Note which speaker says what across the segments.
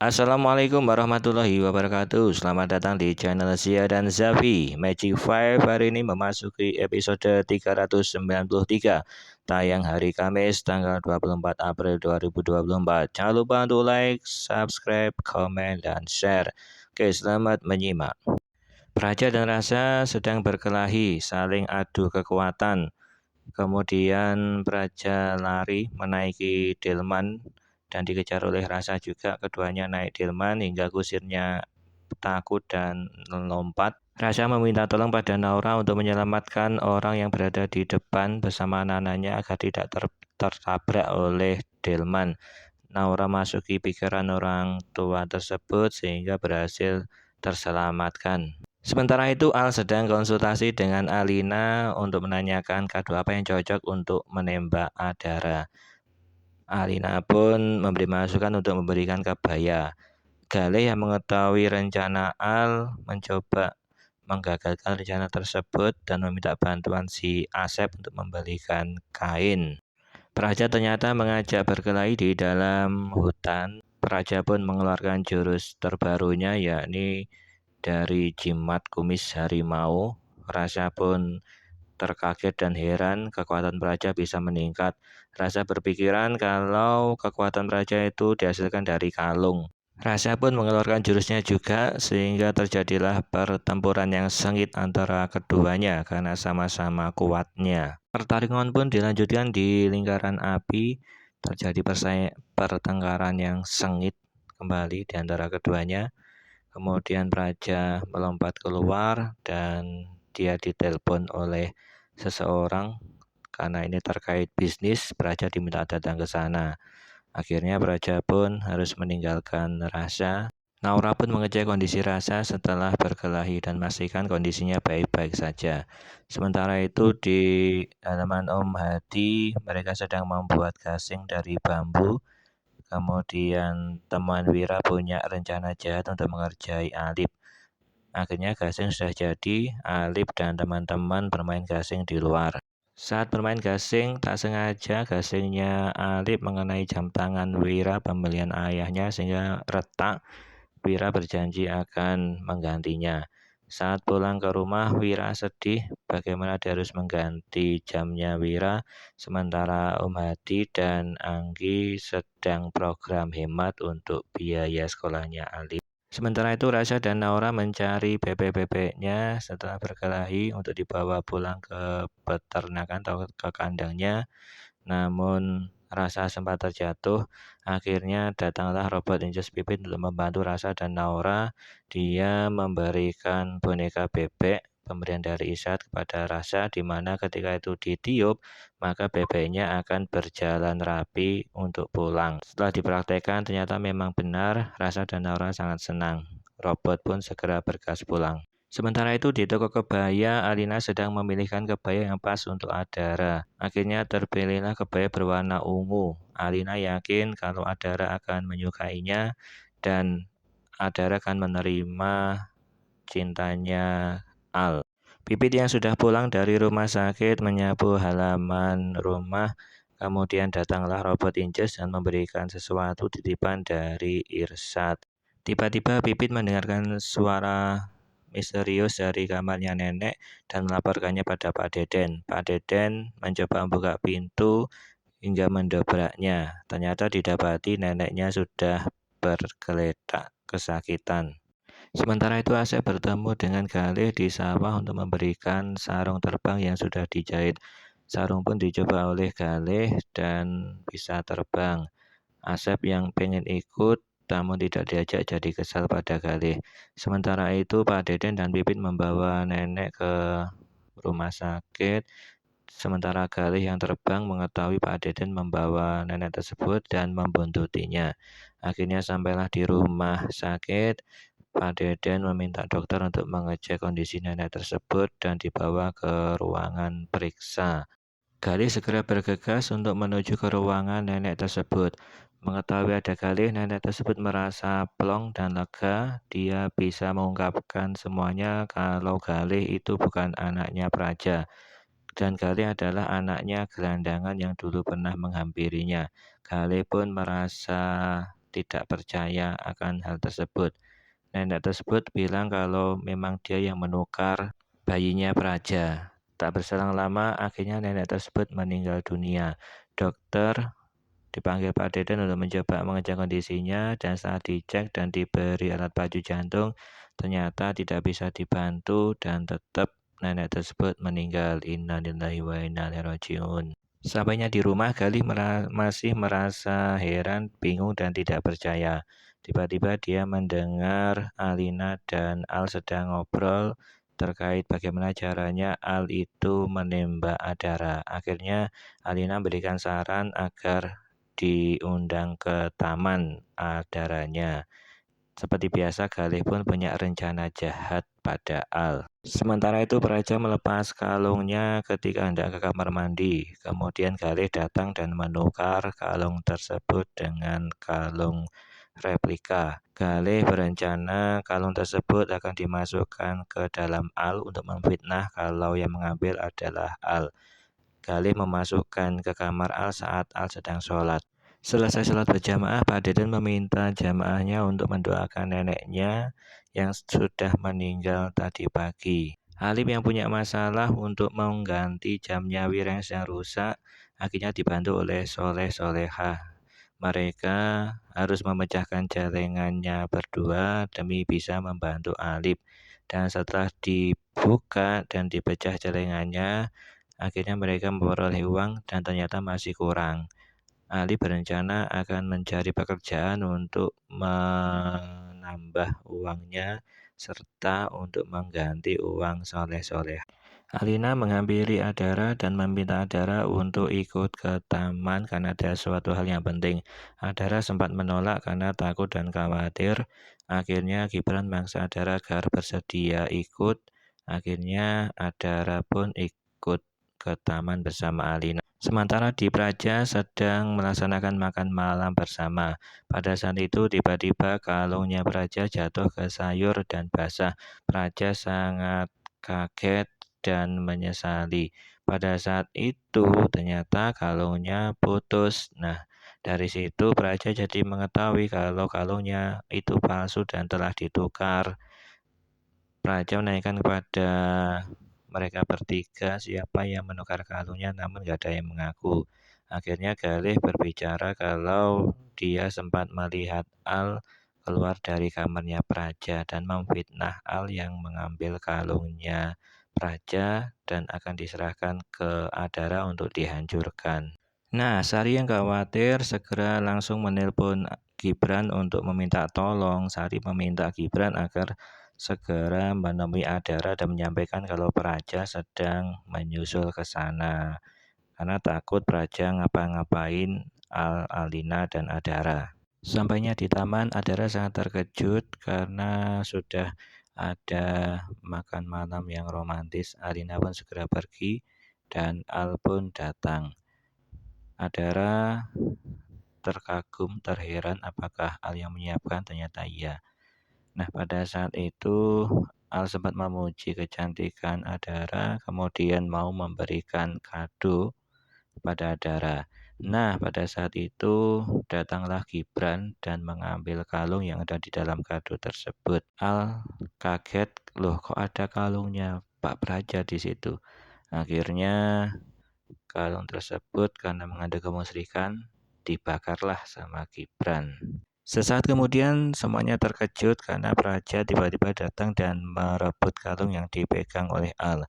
Speaker 1: Assalamualaikum warahmatullahi wabarakatuh. Selamat datang di channel Zia dan Zafi. Magic 5 hari ini memasuki episode 393. Tayang hari Kamis tanggal 24 April 2024. Jangan lupa untuk like, subscribe, komen, dan share. Oke, selamat menyimak. Praja dan Rasa sedang berkelahi, saling adu kekuatan. Kemudian Praja lari menaiki delman dan dikejar oleh Rasa juga. Keduanya naik delman hingga kusirnya takut dan melompat. Rasa meminta tolong pada Naura untuk menyelamatkan orang yang berada di depan bersama anak-anaknya agar tidak tertabrak oleh delman. Naura masuki pikiran orang tua tersebut sehingga berhasil terselamatkan. Sementara itu, Al sedang konsultasi dengan Alina untuk menanyakan kado apa yang cocok untuk menembak Adara. Alina pun memberi masukan untuk memberikan kebaya. Galih yang mengetahui rencana Al mencoba menggagalkan rencana tersebut dan meminta bantuan si Asep untuk membelikan kain. Praja ternyata mengajak berkelahi di dalam hutan. Praja pun mengeluarkan jurus terbarunya, yakni dari jimat kumis harimau. Rasa pun terkaget dan heran kekuatan Praja bisa meningkat. Rasa berpikiran kalau kekuatan Praja itu dihasilkan dari kalung. Rasa pun mengeluarkan jurusnya juga sehingga terjadilah pertempuran yang sengit antara keduanya karena sama-sama kuatnya. Pertarungan pun dilanjutkan di lingkaran api. Terjadi pertengkaran yang sengit kembali di antara keduanya. Kemudian Praja melompat keluar dan dia ditelepon oleh seseorang karena ini terkait bisnis. Praja diminta datang ke sana. Akhirnya Praja pun harus meninggalkan Rasa. Naura pun mengecek kondisi Rasa setelah berkelahi dan memastikan kondisinya baik-baik saja. Sementara itu di halaman Om Hadi mereka sedang membuat gasing dari bambu. Kemudian teman Wira punya rencana jahat untuk mengerjai Alip. Akhirnya gasing sudah jadi. Alip dan teman-teman bermain gasing di luar. Saat bermain gasing, tak sengaja gasingnya Alip mengenai jam tangan Wira pembelian ayahnya sehingga retak. Wira berjanji akan menggantinya. Saat pulang ke rumah, Wira sedih bagaimana dia harus mengganti jamnya Wira, sementara Om Hadi dan Anggi sedang program hemat untuk biaya sekolahnya Alip. Sementara itu Rasa dan Naura mencari bebek-bebeknya setelah berkelahi untuk dibawa pulang ke peternakan atau ke kandangnya. Namun Rasa sempat terjatuh. Akhirnya datanglah robot Injus Pipit untuk membantu Rasa dan Naura. Dia memberikan boneka bebek pemberian dari Isat kepada Rasa, di mana ketika itu ditiup maka bebeknya akan berjalan rapi untuk pulang. Setelah dipraktekkan ternyata memang benar. Rasa dan Naura sangat senang. Robot pun segera bergas pulang. Sementara itu di toko kebaya, Alina sedang memilihkan kebaya yang pas untuk Adara. Akhirnya terpilihlah kebaya berwarna ungu. Alina yakin kalau Adara akan menyukainya dan Adara akan menerima cintanya Al. Pipit yang sudah pulang dari rumah sakit menyapu halaman rumah. Kemudian datanglah robot Inces dan memberikan sesuatu titipan dari Irsat. Tiba-tiba Pipit mendengarkan suara misterius dari kamarnya nenek dan melaporkannya pada Pak Deden. Pak Deden mencoba membuka pintu hingga mendobraknya. Ternyata didapati neneknya sudah bergeletak kesakitan. Sementara itu Asep bertemu dengan Galih di sawah untuk memberikan sarung terbang yang sudah dijahit. Sarung pun dicoba oleh Galih dan bisa terbang. Asep yang pengen ikut namun tidak diajak jadi kesal pada Galih. Sementara itu Pak Deden dan Pipit membawa nenek ke rumah sakit. Sementara Galih yang terbang mengetahui Pak Deden membawa nenek tersebut dan membuntutinya. Akhirnya sampailah di rumah sakit. Pak Deden meminta dokter untuk mengecek kondisi nenek tersebut dan dibawa ke ruangan periksa. Galih segera bergegas untuk menuju ke ruangan nenek tersebut. Mengetahui ada Galih, nenek tersebut merasa plong dan lega. Dia bisa mengungkapkan semuanya kalau Galih itu bukan anaknya Praja. Dan Galih adalah anaknya gelandangan yang dulu pernah menghampirinya. Galih pun merasa tidak percaya akan hal tersebut. Nenek tersebut bilang kalau memang dia yang menukar bayinya Praja. Tak berselang lama, akhirnya nenek tersebut meninggal dunia. Dokter dipanggil Pak Deden untuk mencoba mengecek kondisinya, dan saat dicek dan diberi alat pacu jantung, ternyata tidak bisa dibantu dan tetap nenek tersebut meninggal. Innalillahi wa inna ilaihi rajiun. Sampainya di rumah, Galih masih merasa heran, bingung, dan tidak percaya. Tiba-tiba dia mendengar Alina dan Al sedang ngobrol terkait bagaimana caranya Al itu menembak Adara. Akhirnya Alina memberikan saran agar diundang ke taman Adaranya. Seperti biasa, Galih pun punya rencana jahat pada Al. Sementara itu, Praja melepas kalungnya ketika hendak ke kamar mandi. Kemudian Galih datang dan menukar kalung tersebut dengan kalung replika. Galih berencana kalung tersebut akan dimasukkan ke dalam Al untuk memfitnah kalau yang mengambil adalah Al. Galih memasukkan ke kamar Al saat Al sedang sholat. Selesai sholat berjamaah, Pak Deden meminta jamaahnya untuk mendoakan neneknya yang sudah meninggal tadi pagi. Halim yang punya masalah untuk mengganti jamnya Wireng yang rusak, akhirnya dibantu oleh Soleh Solehah. Mereka harus memecahkan celengannya berdua demi bisa membantu Alip. Dan setelah dibuka dan dipecah celengannya, akhirnya mereka memperoleh uang dan ternyata masih kurang. Ali berencana akan mencari pekerjaan untuk menambah uangnya serta untuk mengganti uang soleh-soleh. Alina menghampiri Adara dan meminta Adara untuk ikut ke taman karena ada suatu hal yang penting. Adara sempat menolak karena takut dan khawatir. Akhirnya Gibran memaksa Adara agar bersedia ikut. Akhirnya Adara pun ikut ke taman bersama Alina. Sementara di Praja sedang melaksanakan makan malam bersama. Pada saat itu tiba-tiba kalungnya Praja jatuh ke sayur dan basah. Praja sangat kaget dan menyesali. Pada saat itu ternyata kalungnya putus. Nah, dari situ Praja jadi mengetahui kalau kalungnya itu palsu dan telah ditukar. Praja menanyakan kepada mereka bertiga siapa yang menukar kalungnya, namun gak ada yang mengaku. Akhirnya Galih berbicara kalau dia sempat melihat Al keluar dari kamarnya Praja dan memfitnah Al yang mengambil kalungnya Praja dan akan diserahkan ke Adara untuk dihancurkan. Nah, Sari yang khawatir segera langsung menelpon Gibran untuk meminta tolong. Sari meminta Gibran agar segera menemui Adara dan menyampaikan kalau Praja sedang menyusul ke sana karena takut Praja ngapa-ngapain Alina dan Adara. Sampainya di taman, Adara sangat terkejut karena sudah ada makan malam yang romantis. Alina pun segera pergi dan Al pun datang. Adara terkagum, terheran apakah Al yang menyiapkan, ternyata iya. Nah, pada saat itu Al sempat memuji kecantikan Adara, kemudian mau memberikan kado pada Adara. Nah, pada saat itu datanglah Gibran dan mengambil kalung yang ada di dalam kado tersebut. Al kaget, loh kok ada kalungnya Pak Praja di situ. Akhirnya kalung tersebut karena mengandung kemusyrikan dibakarlah sama Gibran. Sesaat kemudian semuanya terkejut karena Praja tiba-tiba datang dan merebut kalung yang dipegang oleh Al.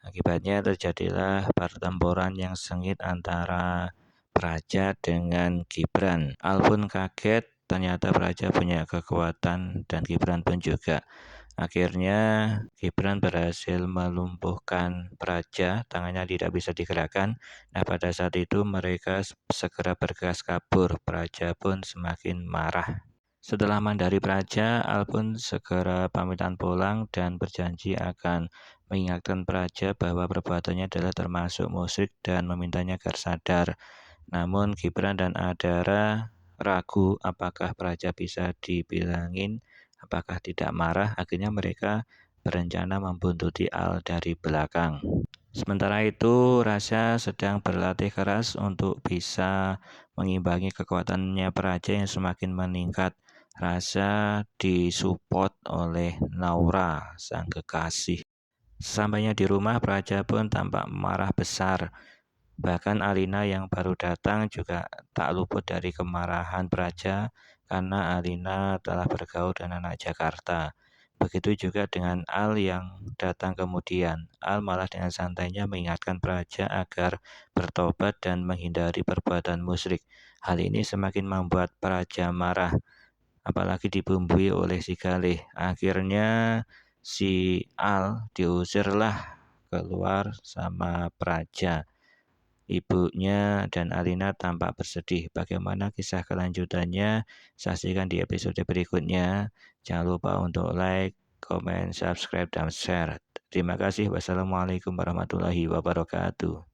Speaker 1: Akibatnya terjadilah pertempuran yang sengit antara Praja dengan Gibran. Al pun kaget, ternyata Praja punya kekuatan dan Gibran pun juga. Akhirnya Gibran berhasil melumpuhkan Praja, tangannya tidak bisa digerakkan. Nah, pada saat itu mereka segera bergegas kabur. Praja pun semakin marah. Setelah mandari Praja, Al pun segera pamitan pulang dan berjanji akan mengingatkan Praja bahwa perbuatannya adalah termasuk musyrik dan memintanya agar sadar. Namun Gibran dan Adara ragu apakah Praja bisa dibilangin, apakah tidak marah. Akhirnya mereka berencana membuntuti Al dari belakang. Sementara itu, Rasya sedang berlatih keras untuk bisa mengimbangi kekuatannya Praja yang semakin meningkat. Rasa disupport oleh Naura, sang kekasih. Sampainya di rumah, Praja pun tampak marah besar. Bahkan Alina yang baru datang juga tak luput dari kemarahan Praja karena Alina telah bergaul dengan anak Jakarta. Begitu juga dengan Al yang datang kemudian. Al malah dengan santainya mengingatkan Praja agar bertobat dan menghindari perbuatan musyrik. Hal ini semakin membuat Praja marah, apalagi dibumbui oleh si Galih. Akhirnya si Al diusirlah keluar sama Praja. Ibunya dan Alina tampak bersedih. Bagaimana kisah kelanjutannya? Saksikan di episode berikutnya. Jangan lupa untuk like, comment, subscribe, dan share. Terima kasih. Wassalamualaikum warahmatullahi wabarakatuh.